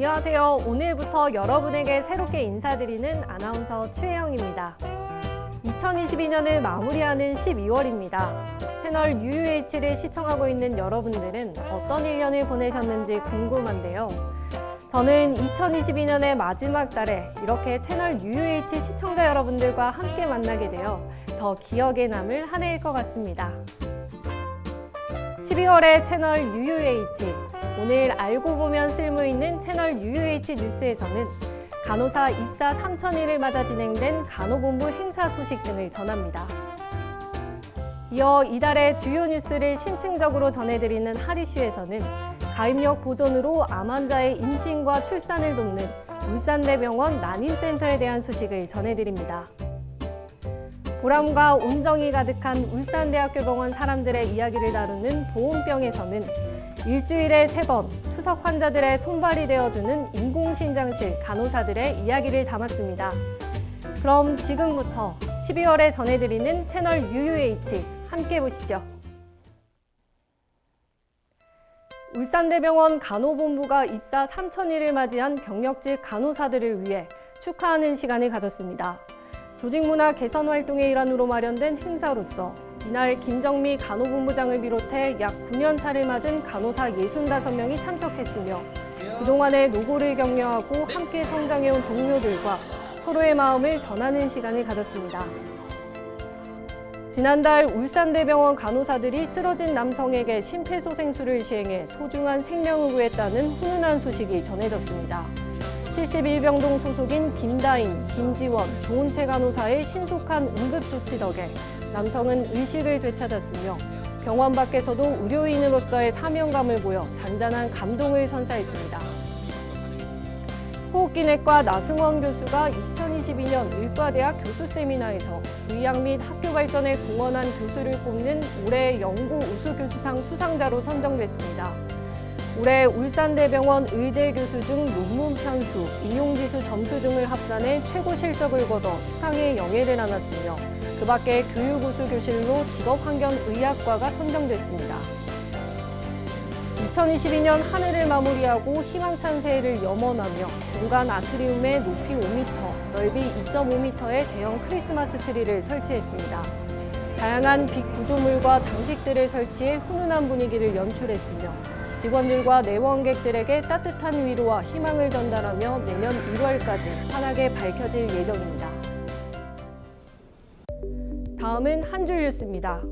안녕하세요. 오늘부터 여러분에게 새롭게 인사드리는 아나운서 추혜영입니다. 2022년을 마무리하는 12월입니다. 채널 UUH를 시청하고 있는 여러분들은 어떤 1년을 보내셨는지 궁금한데요. 저는 2022년의 마지막 달에 이렇게 채널 UUH 시청자 여러분들과 함께 만나게 되어 더 기억에 남을 한 해일 것 같습니다. 12월의 채널 UUH, 오늘 알고 보면 쓸모있는 채널 UUH 뉴스에서는 간호사 입사 3000일을 맞아 진행된 간호본부 행사 소식 등을 전합니다. 이어 이달의 주요 뉴스를 심층적으로 전해드리는 하리슈에서는 가입력 보존으로 암 환자의 임신과 출산을 돕는 울산대병원 난임센터에 대한 소식을 전해드립니다. 보람과 온정이 가득한 울산대학교 병원 사람들의 이야기를 다루는 보온병에서는 일주일에 3번 투석 환자들의 손발이 되어주는 인공신장실 간호사들의 이야기를 담았습니다. 그럼 지금부터 12월에 전해드리는 채널 UUH 함께 보시죠. 울산대병원 간호본부가 입사 3000일을 맞이한 경력직 간호사들을 위해 축하하는 시간을 가졌습니다. 조직문화 개선 활동의 일환으로 마련된 행사로서 이날 김정미 간호본부장을 비롯해 약 9년 차를 맞은 간호사 65명이 참석했으며 그동안의 노고를 격려하고 함께 성장해온 동료들과 서로의 마음을 전하는 시간을 가졌습니다. 지난달 울산대병원 간호사들이 쓰러진 남성에게 심폐소생술을 시행해 소중한 생명을 구했다는 훈훈한 소식이 전해졌습니다. 71병동 소속인 김다인, 김지원, 조은채 간호사의 신속한 응급조치 덕에 남성은 의식을 되찾았으며 병원 밖에서도 의료인으로서의 사명감을 보여 잔잔한 감동을 선사했습니다. 호흡기내과 나승원 교수가 2022년 의과대학 교수 세미나에서 의학 및 학교 발전에 공헌한 교수를 뽑는 올해 연구 우수교수상 수상자로 선정됐습니다. 올해 울산대병원 의대 교수 중 논문 편수, 인용지수 점수 등을 합산해 최고 실적을 거둬 수상의 영예를 안았으며 그 밖에 교육우수교실로 직업환경의학과가 선정됐습니다. 2022년 한 해를 마무리하고 희망찬 새해를 염원하며 공간 아트리움에 높이 5m, 넓이 2.5m의 대형 크리스마스 트리를 설치했습니다. 다양한 빛 구조물과 장식들을 설치해 훈훈한 분위기를 연출했으며 직원들과 내원객들에게 따뜻한 위로와 희망을 전달하며 내년 1월까지 환하게 밝혀질 예정입니다. 다음은 한 줄 뉴스입니다.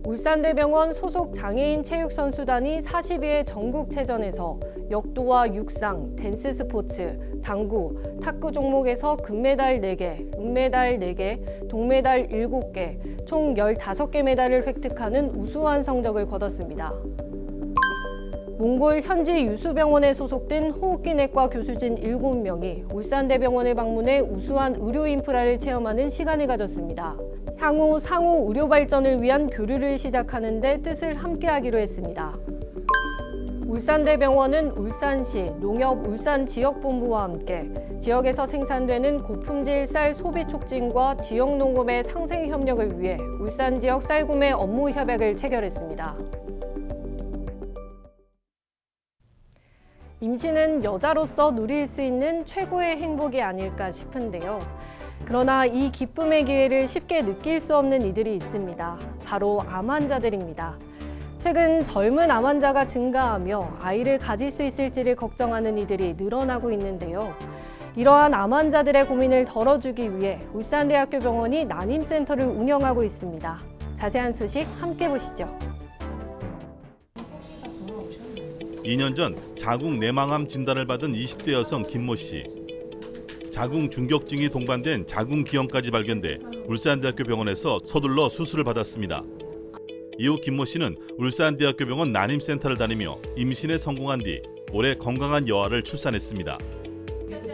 울산대병원 소속 장애인 체육선수단이 42회 전국체전에서 역도와 육상, 댄스 스포츠, 당구, 탁구 종목에서 금메달 4개, 은메달 4개, 동메달 7개, 총 15개 메달을 획득하는 우수한 성적을 거뒀습니다. 몽골 현지 유수병원에 소속된 호흡기내과 교수진 7명이 울산대병원을 방문해 우수한 의료 인프라를 체험하는 시간을 가졌습니다. 향후 상호 의료 발전을 위한 교류를 시작하는 데 뜻을 함께하기로 했습니다. 울산대병원은 울산시 농협울산지역본부와 함께 지역에서 생산되는 고품질 쌀 소비 촉진과 지역 농업의 상생 협력을 위해 울산 지역 쌀 구매 업무 협약을 체결했습니다. 임신은 여자로서 누릴 수 있는 최고의 행복이 아닐까 싶은데요. 그러나 이 기쁨의 기회를 쉽게 느낄 수 없는 이들이 있습니다. 바로 암 환자들입니다. 최근 젊은 암 환자가 증가하며 아이를 가질 수 있을지를 걱정하는 이들이 늘어나고 있는데요. 이러한 암 환자들의 고민을 덜어주기 위해 울산대학교 병원이 난임센터를 운영하고 있습니다. 자세한 소식 함께 보시죠. 2년 전 자궁 내망암 진단을 받은 20대 여성 김모 씨. 자궁 중격증이 동반된 자궁 기형까지 발견돼 울산대학교 병원에서 서둘러 수술을 받았습니다. 이후 김모 씨는 울산대학교 병원 난임센터를 다니며 임신에 성공한 뒤 올해 건강한 여아를 출산했습니다.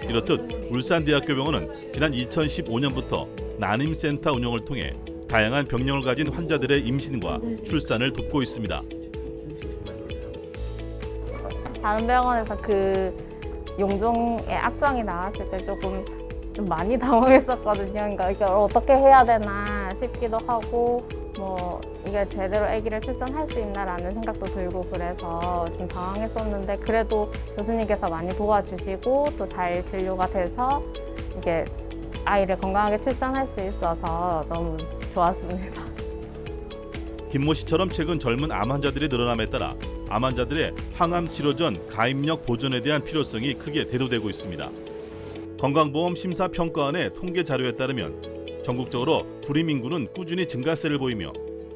이렇듯 울산대학교 병원은 지난 2015년부터 난임센터 운영을 통해 다양한 병력을 가진 환자들의 임신과 출산을 돕고 있습니다. 다른 병원에서 그 용종의 악성이 나왔을 때 조금 좀 많이 당황했었거든요. 그러니까 이걸 어떻게 해야 되나 싶기도 하고 뭐 이게 제대로 아기를 출산할 수 있나라는 생각도 들고 그래서 좀 당황했었는데 그래도 교수님께서 많이 도와주시고 또 잘 진료가 돼서 이게 아이를 건강하게 출산할 수 있어서 너무 좋았습니다. 김모 씨처럼 최근 젊은 암 환자들이 늘어남에 따라 암 환자들의 항암 치료 전 가입력 보존에 대한 필요성이 크게 대두되고 있습니다. 건강보험 심사평가원의 통계 자료에 따르면 전국적으로 불임 인구는 꾸준히 증가세를 보이며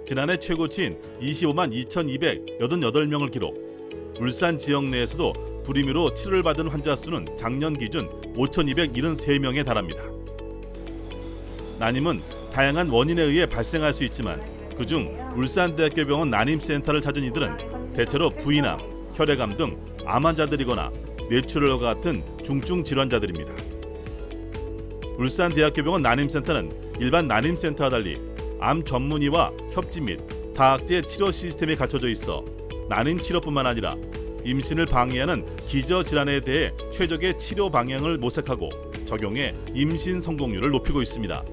지난해 최고치인 25만 2,288명을 기록. 울산 지역 내에서도 불임으로 치료를 받은 환자 수는 작년 기준 5,273명에 달합니다. 난임은 다양한 원인에 의해 발생할 수 있지만 그중 울산대학교병원 난임센터를 찾은 이들은 대체로 부인암, 혈액암 등 암 환자들이거나 뇌출혈과 같은 중증 질환자들입니다. 울산대학교병원 난임센터는 일반 난임센터와 달리 암 전문의와 협지 및 다학제 치료 시스템이 갖춰져 있어 난임 치료뿐만 아니라 임신을 방해하는 기저질환에 대해 최적의 치료 방향을 모색하고 적용해 임신 성공률을 높이고 있습니다.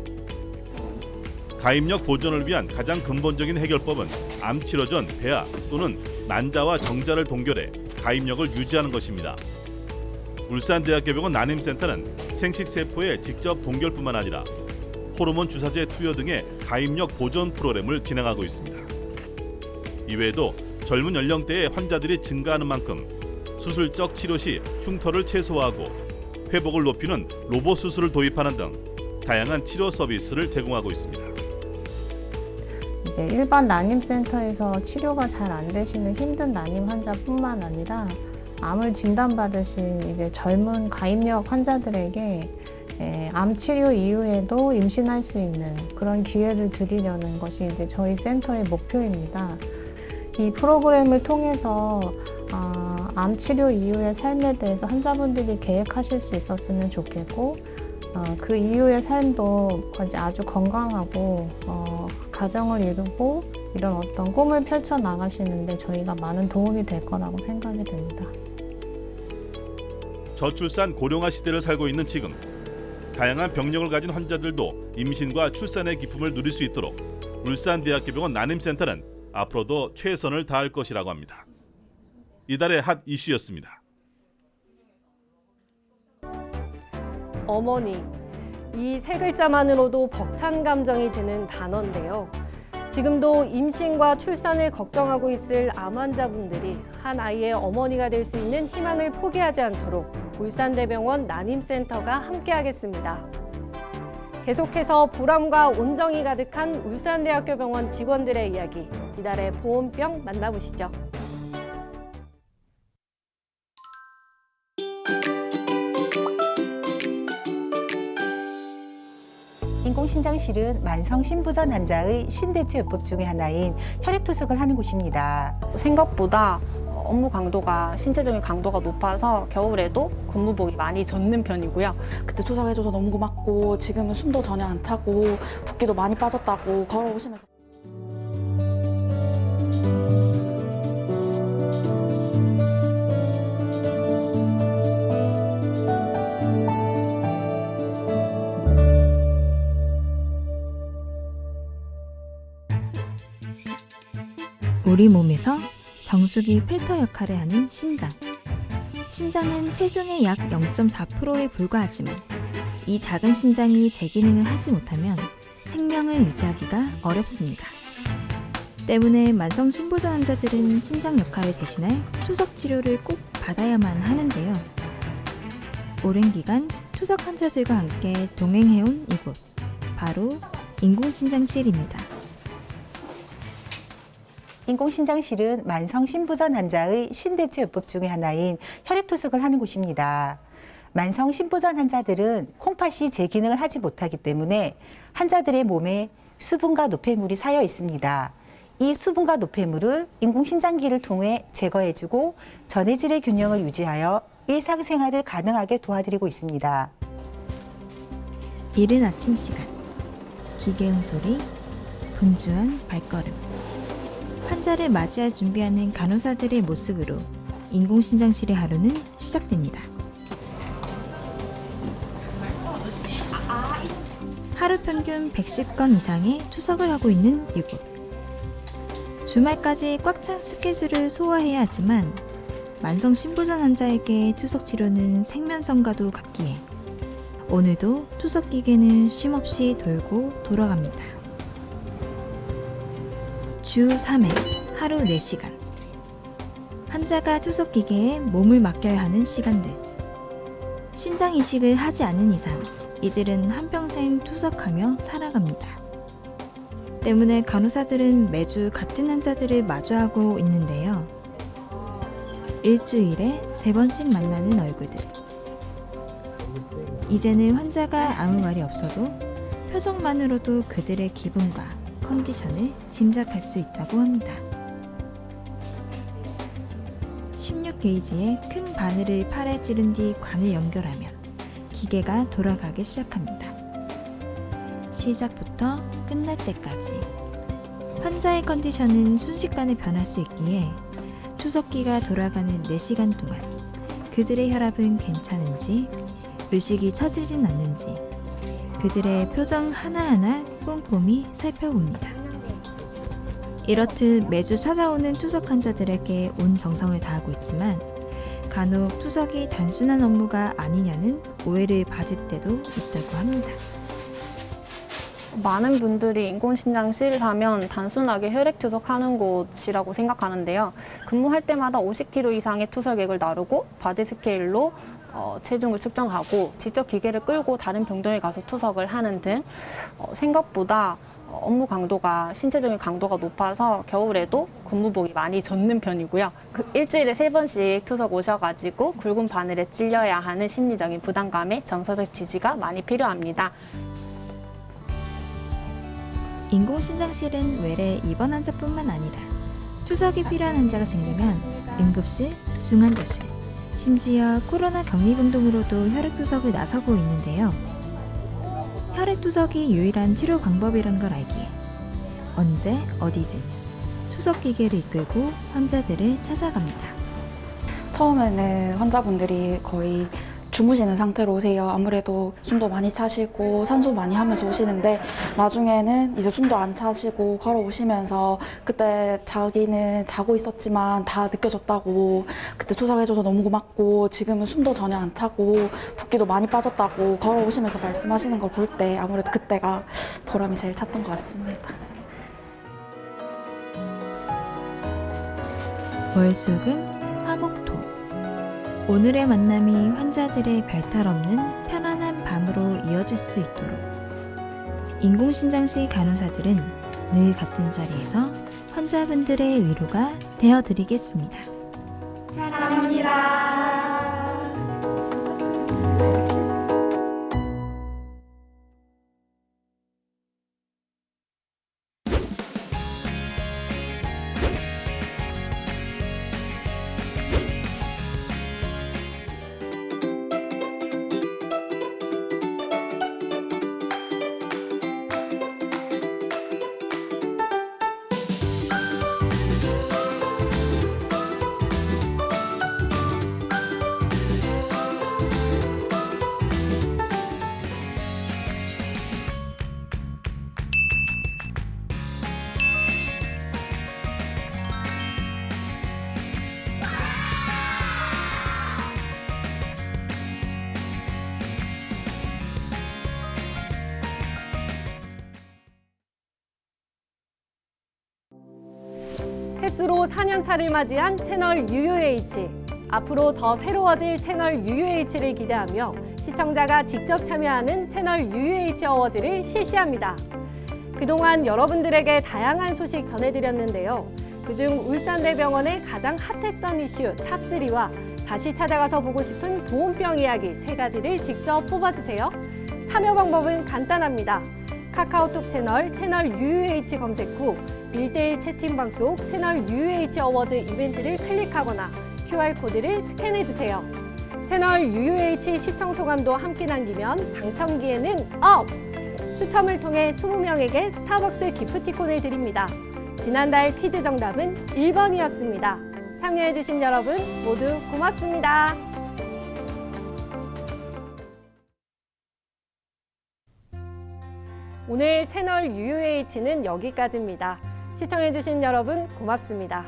가입력 보존을 위한 가장 근본적인 해결법은 암 치료 전 배아 또는 난자와 정자를 동결해 가입력을 유지하는 것입니다. 울산대학교병원 난임센터는 생식세포의 직접 동결뿐만 아니라 호르몬 주사제 투여 등의 가입력 보존 프로그램을 진행하고 있습니다. 이외에도 젊은 연령대의 환자들이 증가하는 만큼 수술적 치료 시 흉터를 최소화하고 회복을 높이는 로봇 수술을 도입하는 등 다양한 치료 서비스를 제공하고 있습니다. 이제 일반 난임센터에서 치료가 잘 안 되시는 힘든 난임 환자뿐만 아니라 암을 진단받으신 이제 젊은 가입력 환자들에게 암 치료 이후에도 임신할 수 있는 그런 기회를 드리려는 것이 이제 저희 센터의 목표입니다. 이 프로그램을 통해서 암 치료 이후의 삶에 대해서 환자분들이 계획하실 수 있었으면 좋겠고 그 이후의 삶도 아주 건강하고 가정을 이루고 이런 어떤 꿈을 펼쳐 나가시는데 저희가 많은 도움이 될 거라고 생각이 됩니다. 저출산 고령화 시대를 살고 있는 지금 다양한 병력을 가진 환자들도 임신과 출산의 기쁨을 누릴 수 있도록 울산대학교병원 난임센터는 앞으로도 최선을 다할 것이라고 합니다. 이달의 핫 이슈였습니다. 어머니, 이 세 글자만으로도 벅찬 감정이 드는 단어인데요. 지금도 임신과 출산을 걱정하고 있을 암 환자분들이 한 아이의 어머니가 될 수 있는 희망을 포기하지 않도록 울산대병원 난임센터가 함께하겠습니다. 계속해서 보람과 온정이 가득한 울산대학교병원 직원들의 이야기, 이달의 보온병 만나보시죠. 인공신장실은 만성신부전 환자의 신대체요법 중의 하나인 혈액투석을 하는 곳입니다. 생각보다 업무 강도가 신체적인 강도가 높아서 겨울에도 근무복이 많이 젖는 편이고요. 그때 투석해줘서 너무 고맙고 지금은 숨도 전혀 안 차고 붓기도 많이 빠졌다고 걸어오시면서 우리 몸에서 정수기 필터 역할을 하는 신장. 신장은 체중의 약 0.4%에 불과하지만 이 작은 신장이 제 기능을 하지 못하면 생명을 유지하기가 어렵습니다. 때문에 만성 신부전 환자들은 신장 역할을 대신할 투석 치료를 꼭 받아야만 하는데요. 오랜 기간 투석 환자들과 함께 동행해온 이곳, 바로 인공신장실입니다. 인공신장실은 만성신부전 환자의 신대체요법 중의 하나인 혈액투석을 하는 곳입니다. 만성신부전 환자들은 콩팥이 제 기능을 하지 못하기 때문에 환자들의 몸에 수분과 노폐물이 쌓여 있습니다. 이 수분과 노폐물을 인공신장기를 통해 제거해주고 전해질의 균형을 유지하여 일상생활을 가능하게 도와드리고 있습니다. 이른 아침 시간, 기계음 소리, 분주한 발걸음. 환자를 맞이할 준비하는 간호사들의 모습으로 인공신장실의 하루는 시작됩니다. 하루 평균 110건 이상의 투석을 하고 있는 이곳. 주말까지 꽉 찬 스케줄을 소화해야 하지만 만성 신부전 환자에게 투석 치료는 생면성과도 같기에 오늘도 투석 기계는 쉼없이 돌고 돌아갑니다. 주 3회 하루 4시간. 환자가 투석 기계에 몸을 맡겨야 하는 시간들. 신장 이식을 하지 않는 이상 이들은 한평생 투석하며 살아갑니다. 때문에 간호사들은 매주 같은 환자들을 마주하고 있는데요. 일주일에 3번씩 만나는 얼굴들. 이제는 환자가 아무 말이 없어도 표정만으로도 그들의 기분과 컨디션을 짐작할 수 있다고 합니다. 16게이지의 큰 바늘을 팔에 찌른 뒤 관을 연결하면 기계가 돌아가기 시작합니다. 시작부터 끝날 때까지 환자의 컨디션은 순식간에 변할 수 있기에 투석기가 돌아가는 4시간 동안 그들의 혈압은 괜찮은지, 의식이 처지진 않는지 그들의 표정 하나하나 꼼꼼히 살펴봅니다. 이렇듯 매주 찾아오는 투석 환자들에게 온 정성을 다하고 있지만 간혹 투석이 단순한 업무가 아니냐는 오해를 받을 때도 있다고 합니다. 많은 분들이 인공신장실 하면 단순하게 혈액 투석하는 곳이라고 생각하는데요. 근무할 때마다 50kg 이상의 투석액을 나르고 바디 스케일로 체중을 측정하고 직접 기계를 끌고 다른 병동에 가서 투석을 하는 등 생각보다 업무 강도가 신체적인 강도가 높아서 겨울에도 근무복이 많이 젖는 편이고요. 일주일에 3번씩 투석 오셔가지고 굵은 바늘에 찔려야 하는 심리적인 부담감에 정서적 지지가 많이 필요합니다. 인공신장실은 외래 입원 환자뿐만 아니라 투석이 필요한 환자가 생기면 응급실, 중환자실, 심지어 코로나 격리병동으로도 혈액투석을 나서고 있는데요. 혈액투석이 유일한 치료 방법이란 걸 알기에 언제 어디든 투석기계를 이끌고 환자들을 찾아갑니다. 처음에는 환자분들이 거의 주무시는 상태로 오세요. 아무래도 숨도 많이 차시고 산소 많이 하면서 오시는데 나중에는 이제 숨도 안 차시고 걸어오시면서 그때 자기는 자고 있었지만 다 느껴졌다고, 그때 투석해줘서 너무 고맙고 지금은 숨도 전혀 안 차고 붓기도 많이 빠졌다고 걸어오시면서 말씀하시는 걸 볼 때 아무래도 그때가 보람이 제일 찼던 것 같습니다. 월수금, 화목토. 오늘의 만남이 환자들의 별탈 없는 편안한 밤으로 이어질 수 있도록 인공신장실 간호사들은 늘 같은 자리에서 환자분들의 위로가 되어드리겠습니다. 햇수로 4년차를 맞이한 채널 UUH. 앞으로 더 새로워질 채널 UUH를 기대하며 시청자가 직접 참여하는 채널 UUH 어워즈를 실시합니다. 그동안 여러분들에게 다양한 소식 전해드렸는데요. 그중 울산대병원의 가장 핫했던 이슈 탑3와 다시 찾아가서 보고 싶은 보온병 이야기 3가지를 직접 뽑아주세요. 참여 방법은 간단합니다. 카카오톡 채널 UUH 검색 후 1대1 채팅방 속 채널 UUH 어워즈 이벤트를 클릭하거나 QR코드를 스캔해주세요. 채널 UUH 시청 소감도 함께 남기면 당첨기에는 업! 추첨을 통해 20명에게 스타벅스 기프티콘을 드립니다. 지난달 퀴즈 정답은 1번이었습니다. 참여해주신 여러분 모두 고맙습니다. 오늘 채널 UUH는 여기까지입니다. 시청해주신 여러분 고맙습니다.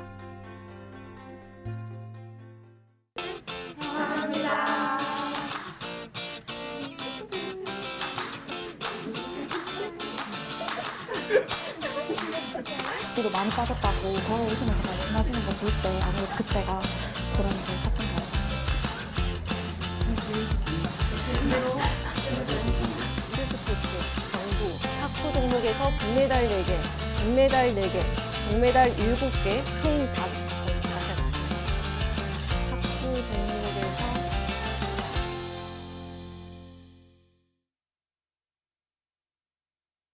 도 많이 빠졌다고 걸어오시면서 말씀하시는 거 볼 때 아무래도 그때가 보람이 제일 컸던 것 같습니다. 필스포츠, 정부, 탁구 종목에서 금메달 4개,銀メ달 4개, 동메달 7개, 총 5개. 다시 하겠습니다. 탁구 종목에서